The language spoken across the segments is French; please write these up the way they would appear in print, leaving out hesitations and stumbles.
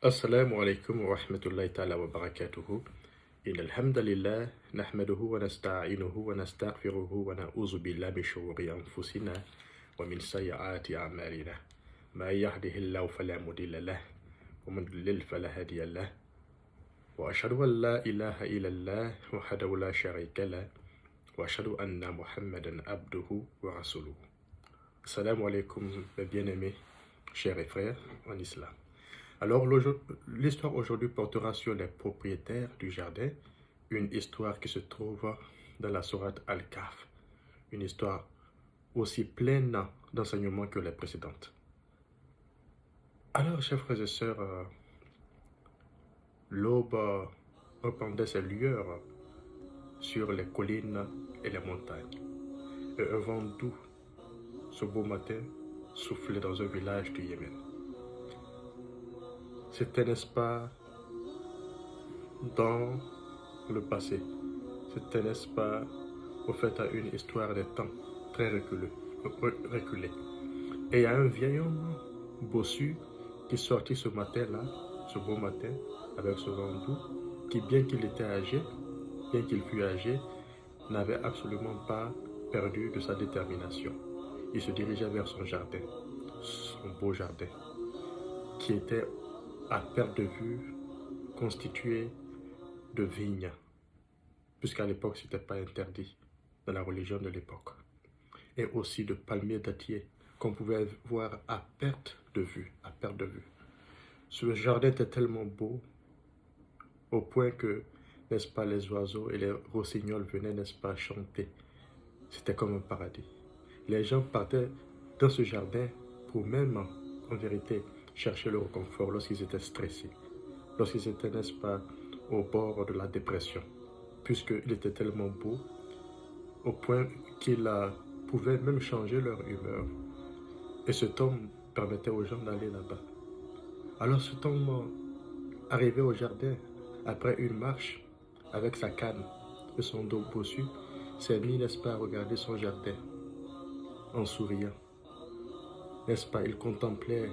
السلام عليكم ورحمة الله تعالى وبركاته. إن الحمد لله نحمده ونستعينه ونستغفره ونعوذ بالله من شرور أنفسنا ومن سيئات أعمالنا. ما يهده الله فلا مضل له ومن يضلل فلا هادي له. وأشهد أن لا إله إلا الله وحده لا شريك له وأشهد أن محمدا عبده ورسوله. Salam alaikum, mes bien-aimés, chers et frères en islam. Alors, l'histoire aujourd'hui portera sur les propriétaires du jardin, une histoire qui se trouve dans la sourate Al-Kahf, une histoire aussi pleine d'enseignements que les précédentes. Alors, chers frères et sœurs, l'aube répandait ses lueurs sur les collines et les montagnes, et un vent doux ce beau matin soufflait dans un village du Yémen. C'était, n'est-ce pas, dans le passé. C'était, n'est-ce pas, au fait à une histoire des temps très reculés. Et il y a un vieil homme bossu qui sortit ce matin-là, ce beau matin, avec ce vent doux, qui bien qu'il était âgé, bien qu'il fût âgé, n'avait absolument pas perdu de sa détermination. Il se dirigeait vers son jardin, son beau jardin, qui était à perte de vue constitué de vignes, puisqu'à l'époque, ce n'était pas interdit dans la religion de l'époque, et aussi de palmiers dattiers qu'on pouvait voir à perte de vue, Ce jardin était tellement beau, au point que, n'est-ce pas, les oiseaux et les rossignols venaient, n'est-ce pas, chanter. C'était comme un paradis. Les gens partaient dans ce jardin pour même, en vérité, chercher le réconfort lorsqu'ils étaient stressés, lorsqu'ils étaient, n'est-ce pas, au bord de la dépression, puisqu'il était tellement beau, au point qu'il pouvait même changer leur humeur. Et cet homme permettait aux gens d'aller là-bas. Alors cet homme, arrivé au jardin, après une marche, avec sa canne et son dos bossu, s'est mis, n'est-ce pas, à regarder son jardin, en souriant. N'est-ce pas, il contemplait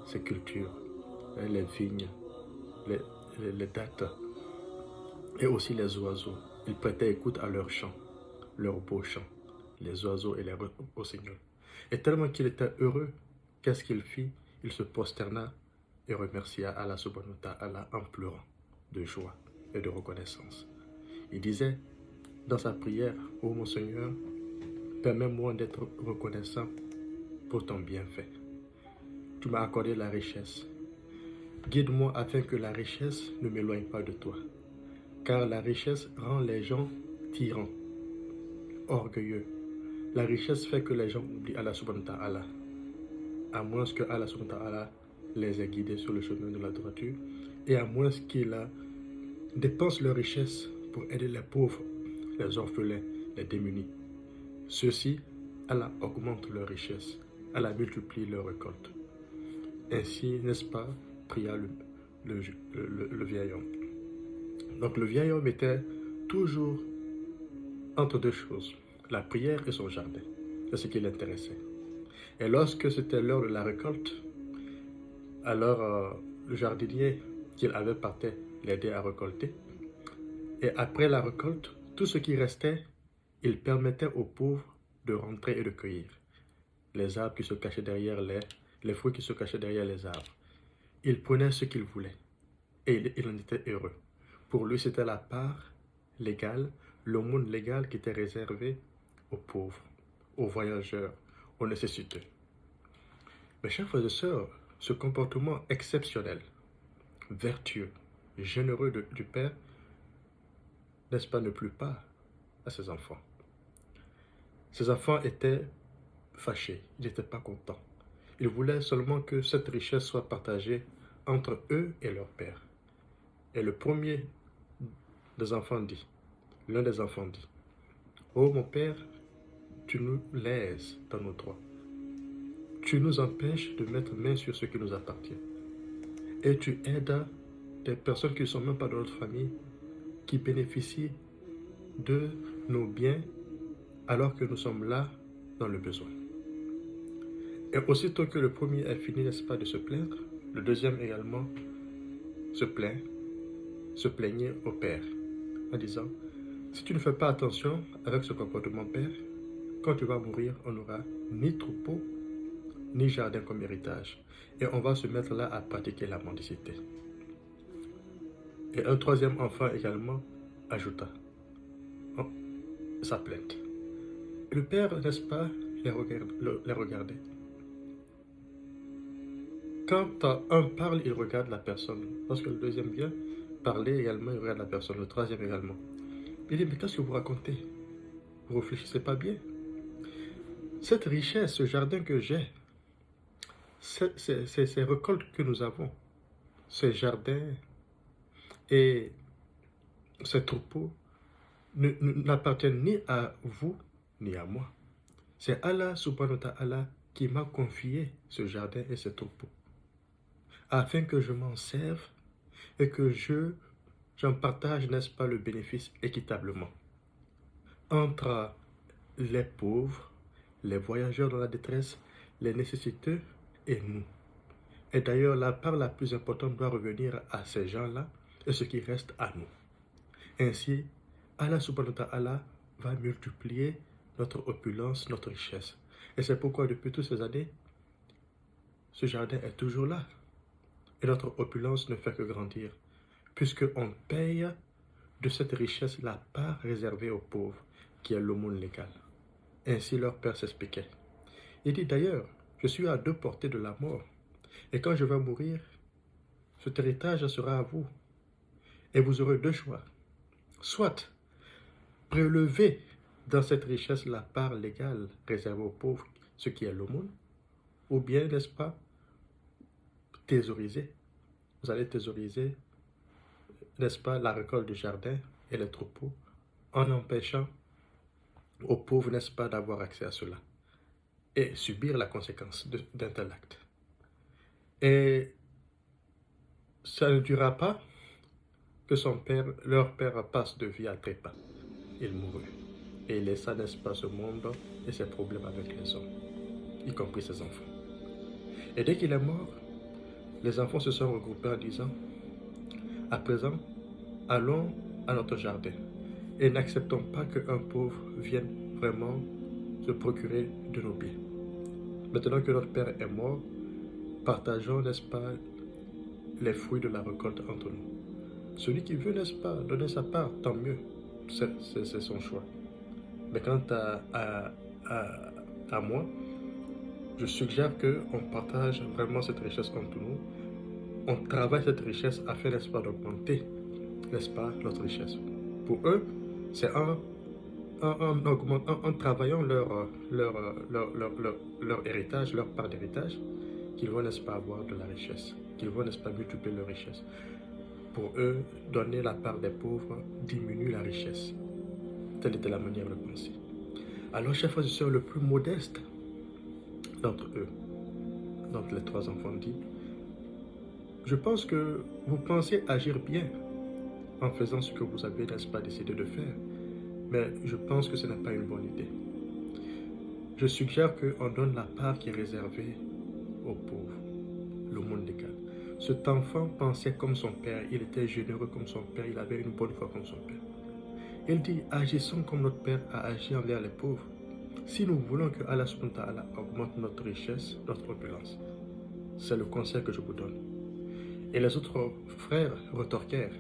ses cultures, les vignes, les dattes, et aussi les oiseaux. Il prêtait écoute à leurs chants, leurs beaux chants, les oiseaux et les rossignols. Et tellement qu'il était heureux, qu'est-ce qu'il fit? Il se prosterna et remercia Allah subhanahu wa ta'ala en pleurant de joie et de reconnaissance. Il disait dans sa prière: « Ô mon Seigneur, permets-moi d'être reconnaissant pour ton bienfait. Tu m'as accordé la richesse. Guide-moi afin que la richesse ne m'éloigne pas de toi. Car la richesse rend les gens tyrans, orgueilleux. La richesse fait que les gens oublient Allah subhanahu wa ta'ala. À moins que Allah subhanahu wa ta'ala les ait guidés sur le chemin de la droiture, et à moins qu'ils dépensent leur richesse pour aider les pauvres, les orphelins, les démunis. Ceux-ci, Allah augmente leur richesse, Allah multiplie leur récolte. » Ainsi, n'est-ce pas, pria le vieil homme. Donc le vieil homme était toujours entre deux choses, la prière et son jardin. C'est ce qui l'intéressait. Et lorsque c'était l'heure de la récolte, alors le jardinier qu'il avait partait l'aider à récolter. Et après la récolte, tout ce qui restait, il permettait aux pauvres de rentrer et de cueillir les arbres qui se cachaient derrière les fruits qui se cachaient derrière les arbres. Il prenait ce qu'il voulait et il en était heureux. Pour lui, c'était la part légale, l'aumône légale qui était réservée aux pauvres, aux voyageurs, aux nécessiteux. Mes chers frères et sœurs, ce comportement exceptionnel, vertueux, généreux du Père, n'est-ce pas, ne plut pas à ses enfants. Ses enfants étaient fâchés, ils n'étaient pas contents. Ils voulaient seulement que cette richesse soit partagée entre eux et leur père. Et le premier des enfants dit, l'un des enfants dit: « Oh mon père, tu nous lèses dans nos droits. Tu nous empêches de mettre main sur ce qui nous appartient. Et tu aides des personnes qui ne sont même pas dans notre famille, qui bénéficient de nos biens alors que nous sommes là dans le besoin. » Et aussitôt que le premier a fini, n'est-ce pas, de se plaindre, le deuxième également se plaignait au père en disant, si tu ne fais pas attention avec ce comportement, père, quand tu vas mourir, on n'aura ni troupeau, ni jardin comme héritage. Et on va se mettre là à pratiquer la mendicité. Et un troisième enfant également ajouta sa plainte. Et le père, n'est-ce pas, les regardait. Quand un parle, il regarde la personne. Lorsque le deuxième vient parler également, il regarde la personne. Le troisième également. Il dit, mais qu'est-ce que vous racontez? Vous ne réfléchissez pas bien? Cette richesse, ce jardin que j'ai, ces récoltes que nous avons, ces jardins et ces troupeaux n'appartiennent ni à vous ni à moi. C'est Allah subhanahu wa ta'ala qui m'a confié ce jardin et ces troupeaux afin que je m'en serve et que j'en partage, n'est-ce pas, le bénéfice équitablement entre les pauvres, les voyageurs dans la détresse, les nécessiteux et nous. Et d'ailleurs, la part la plus importante doit revenir à ces gens-là et ce qui reste à nous. Ainsi, Allah subhanahu wa ta'ala va multiplier notre opulence, notre richesse. Et c'est pourquoi depuis toutes ces années, ce jardin est toujours là. Et notre opulence ne fait que grandir, puisqu'on paye de cette richesse la part réservée aux pauvres, qui est l'aumône légale. Ainsi leur père s'expliquait. Il dit d'ailleurs, je suis à 2 portées de la mort, et quand je vais mourir, cet héritage sera à vous. Et vous aurez 2 choix. Soit prélever dans cette richesse la part légale réservée aux pauvres, ce qui est l'aumône, ou bien, n'est-ce pas, thésauriser. Vous allez thésauriser, n'est-ce pas, la récolte du jardin et les troupeaux, en empêchant aux pauvres, n'est-ce pas, d'avoir accès à cela, et subir la conséquence d'un tel acte. Et ça ne durera pas que leur père passe de vie à trépas. Il mourut. Et il laissa, n'est-ce pas, ce monde et ses problèmes avec les hommes, y compris ses enfants. Et dès qu'il est mort, les enfants se sont regroupés en disant, à présent, allons à notre jardin et n'acceptons pas qu'un pauvre vienne vraiment se procurer de nos biens. Maintenant que notre père est mort, partageons, n'est-ce pas, les fruits de la récolte entre nous. Celui qui veut, n'est-ce pas, donner sa part, tant mieux, c'est son choix. Mais quant à moi, je suggère qu'on partage vraiment cette richesse entre nous. On travaille cette richesse afin, n'est-ce pas, d'augmenter, n'est-ce pas, notre richesse. Pour eux, c'est en travaillant leur héritage, leur part d'héritage, qu'ils vont, n'est-ce pas, avoir de la richesse, qu'ils vont, n'est-ce pas, multiplier leur richesse. Pour eux, donner la part des pauvres diminue la richesse. Telle était la manière de penser. Alors, chers frères et sœurs, le plus modeste d'entre eux, d'entre les 3 enfants, dit, je pense que vous pensez agir bien en faisant ce que vous avez, n'est-ce pas, décidé de faire, mais je pense que ce n'est pas une bonne idée. Je suggère qu'on donne la part qui est réservée aux pauvres, l'aumône légal. Cet enfant pensait comme son père, il était généreux comme son père, il avait une bonne foi comme son père. Il dit, agissons comme notre père a agi envers les pauvres. Si nous voulons que Allah subhanahu wa ta'ala augmente notre richesse, notre opulence, c'est le conseil que je vous donne. Et les autres frères retorquèrent,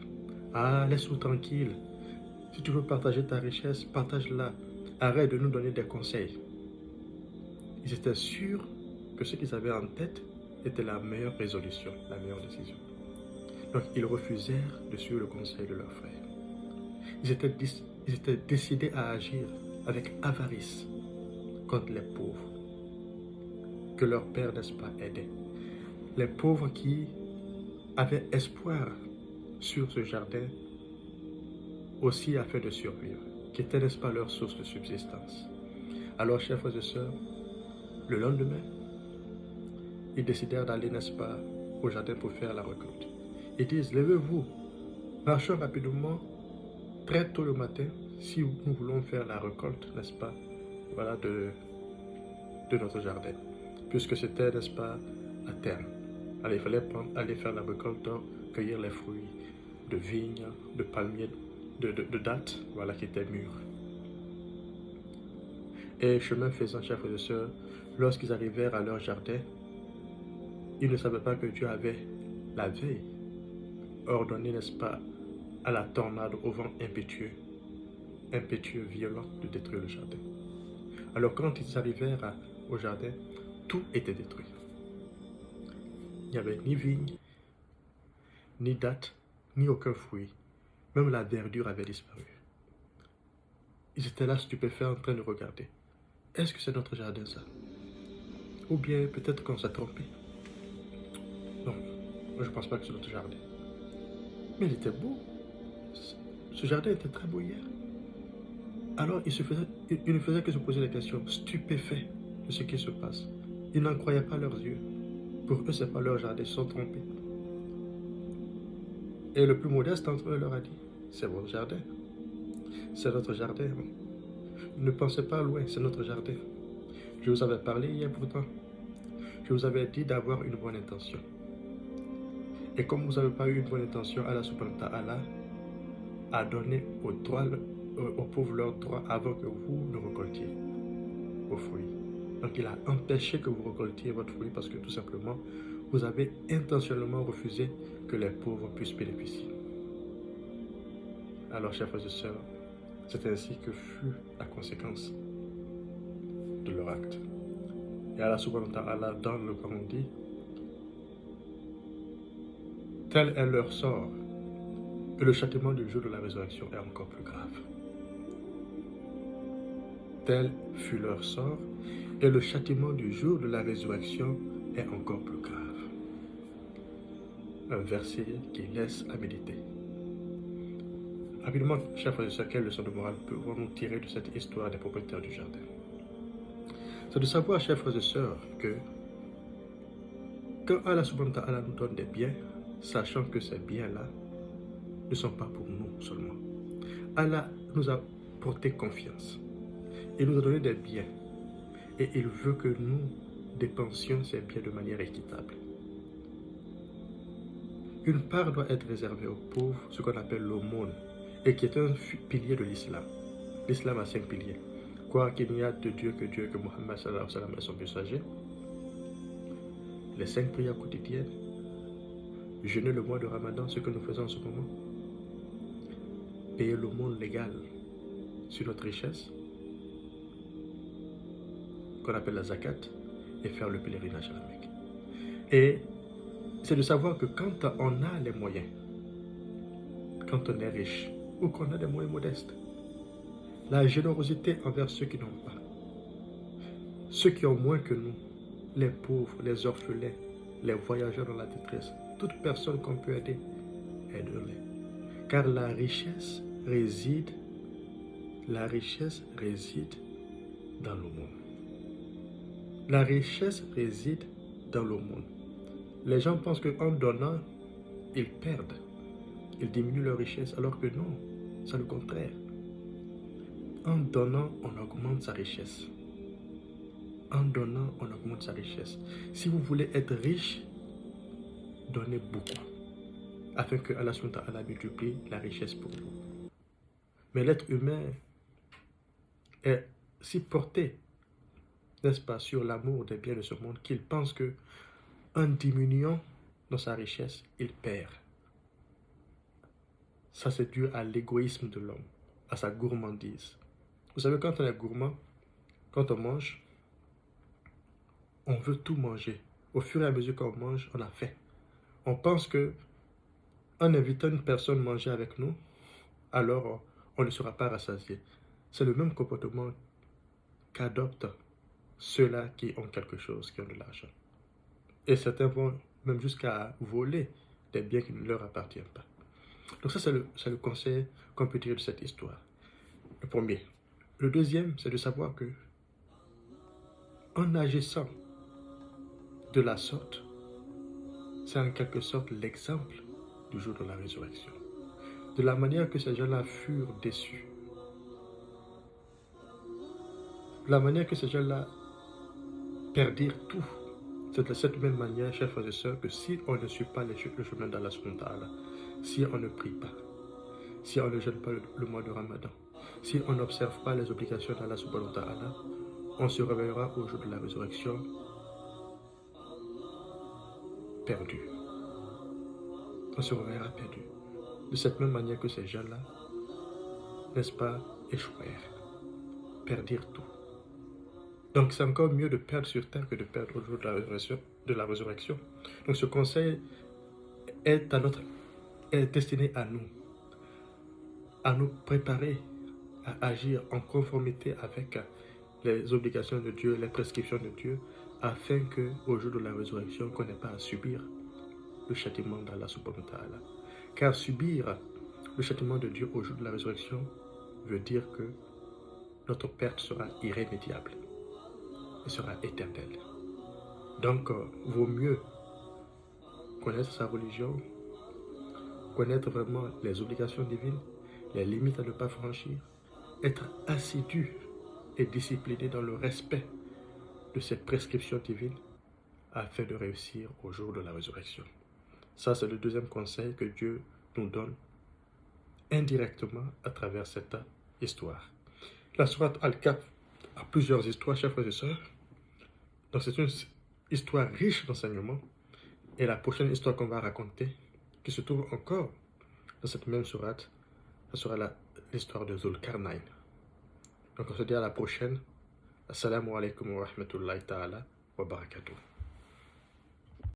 ah, laisse-nous tranquille. Si tu veux partager ta richesse, partage-la. Arrête de nous donner des conseils. Ils étaient sûrs que ce qu'ils avaient en tête était la meilleure résolution, la meilleure décision. Donc, ils refusèrent de suivre le conseil de leurs frères. Ils étaient décidés à agir avec avarice contre les pauvres que leur père, n'est-ce pas, aidait. Les pauvres qui avaient espoir sur ce jardin aussi afin de survivre, qui était, n'est-ce pas, leur source de subsistance. Alors, chers frères et sœurs, le lendemain, ils décidèrent d'aller, n'est-ce pas, au jardin pour faire la récolte. Ils disent, levez-vous, marchons rapidement, très tôt le matin, si nous voulons faire la récolte, n'est-ce pas, voilà, de notre jardin, puisque c'était, n'est-ce pas, à terme. Alors il fallait aller faire la récolte, cueillir les fruits de vignes, de palmiers, de dattes, voilà, qui étaient mûrs. Et chemin faisant, chers frères et sœurs, lorsqu'ils arrivèrent à leur jardin, ils ne savaient pas que Dieu avait, la veille, ordonné, n'est-ce pas, à la tornade, au vent impétueux, violent, de détruire le jardin. Alors quand ils arrivèrent au jardin, tout était détruit. Il n'y avait ni vigne, ni dattes, ni aucun fruit. Même la verdure avait disparu. Ils étaient là stupéfaits en train de regarder. Est-ce que c'est notre jardin, ça? Ou bien peut-être qu'on s'est trompé? Non, je ne pense pas que c'est notre jardin. Mais il était beau. Ce jardin était très beau hier. Alors ils ne faisaient que se poser des questions, stupéfaits de ce qui se passe. Ils n'en croyaient pas leurs yeux. Pour eux, ce n'est pas leur jardin, ils se sont trompés. Et le plus modeste d'entre eux leur a dit, c'est votre jardin. C'est notre jardin. Ne pensez pas loin, c'est notre jardin. Je vous avais parlé hier pourtant. Je vous avais dit d'avoir une bonne intention. Et comme vous n'avez pas eu une bonne intention, Allah subhanahu wa ta'ala a donné aux pauvres leur droit avant que vous ne récoltiez vos fruits. Donc il a empêché que vous récoltiez votre fruit parce que tout simplement, vous avez intentionnellement refusé que les pauvres puissent bénéficier. Alors, chers frères et sœurs, c'est ainsi que fut la conséquence de leur acte. Et Allah subhanahu wa ta'ala dans le Coran dit, tel est leur sort, et le châtiment du jour de la résurrection est encore plus grave. Tel fut leur sort, et le châtiment du jour de la résurrection est encore plus grave. Un verset qui laisse à méditer. Rapidement, chers frères et sœurs, quelle leçon de morale pouvons-nous tirer de cette histoire des propriétaires du jardin? C'est de savoir, chers frères et sœurs, que quand Allah subhanahu wa ta'ala nous donne des biens, sachant que ces biens-là ne sont pas pour nous seulement. Allah nous a porté confiance. Il nous a donné des biens. Et il veut que nous dépensions ces biens de manière équitable. Une part doit être réservée aux pauvres, ce qu'on appelle l'aumône, et qui est un pilier de l'islam. L'islam a 5 piliers. Croire qu'il n'y a de Dieu, que Mohammed sallallahu alayhi wa sallam est son messager. Les 5 prières quotidiennes. Jeûner le mois de Ramadan, ce que nous faisons en ce moment. Payer l'aumône légal sur notre richesse, qu'on appelle la zakat, et faire le pèlerinage à la Mecque. Et c'est de savoir que quand on a les moyens, quand on est riche, ou qu'on a des moyens modestes, la générosité envers ceux qui n'ont pas, ceux qui ont moins que nous, les pauvres, les orphelins, les voyageurs dans la détresse, toute personne qu'on peut aider, aide-les. Car la richesse réside dans l'aumône. La richesse réside dans l'aumône. Les gens pensent qu'en donnant, ils perdent. Ils diminuent leur richesse, alors que non, c'est le contraire. En donnant, on augmente sa richesse. En donnant, on augmente sa richesse. Si vous voulez être riche, donnez beaucoup, afin que Allah subhanahu wa ta'ala multiplie la richesse pour vous. Mais l'être humain est si porté, n'est-ce pas, sur l'amour des biens de ce monde, qu'il pense que en diminuant dans sa richesse, il perd. Ça, c'est dû à l'égoïsme de l'homme, à sa gourmandise. Vous savez, quand on est gourmand, quand on mange, on veut tout manger. Au fur et à mesure qu'on mange, on a faim. On pense que en invitant une personne à manger avec nous, alors on ne sera pas rassasié. C'est le même comportement qu'adoptent ceux-là qui ont quelque chose, qui ont de l'argent. Et certains vont même jusqu'à voler des biens qui ne leur appartiennent pas. Donc ça, c'est le conseil qu'on peut tirer de cette histoire. Le premier. Le deuxième, c'est de savoir que en agissant de la sorte, c'est en quelque sorte l'exemple du jour de la résurrection. De la manière que ces gens-là furent déçus. De la manière que ces gens-là perdirent tout. C'est de cette même manière, chers frères et sœurs, que si on ne suit pas le chemin d'Allah subhanahu wa ta'ala, si on ne prie pas, si on ne jeûne pas le mois de Ramadan, si on n'observe pas les obligations d'Allah subhanahu wa ta'ala, on se réveillera au jour de la résurrection perdu. On se réveillera perdu. De cette même manière que ces gens-là, n'est-ce pas, échouèrent, perdirent tout. Donc c'est encore mieux de perdre sur terre que de perdre au jour de la résurrection. Donc ce conseil est destiné à nous préparer à agir en conformité avec les obligations de Dieu, les prescriptions de Dieu, afin qu'au jour de la résurrection, qu'on n'ait pas à subir le châtiment d'Allah subhanahu wa ta'ala. Car subir le châtiment de Dieu au jour de la résurrection veut dire que notre perte sera irrémédiable et sera éternelle. Donc, vaut mieux connaître sa religion, connaître vraiment les obligations divines, les limites à ne pas franchir, être assidu et discipliné dans le respect de cette prescription divine afin de réussir au jour de la résurrection. Ça, c'est le deuxième conseil que Dieu nous donne indirectement à travers cette histoire. La sourate Al-Kahf a plusieurs histoires, chers frères et sœurs. Donc, c'est une histoire riche d'enseignements. Et la prochaine histoire qu'on va raconter, qui se trouve encore dans cette même sourate, ce sera l'histoire de Zulkarnain. Donc, on se dit à la prochaine. Assalamu alaikum wa rahmatullahi ta'ala wa barakatuh.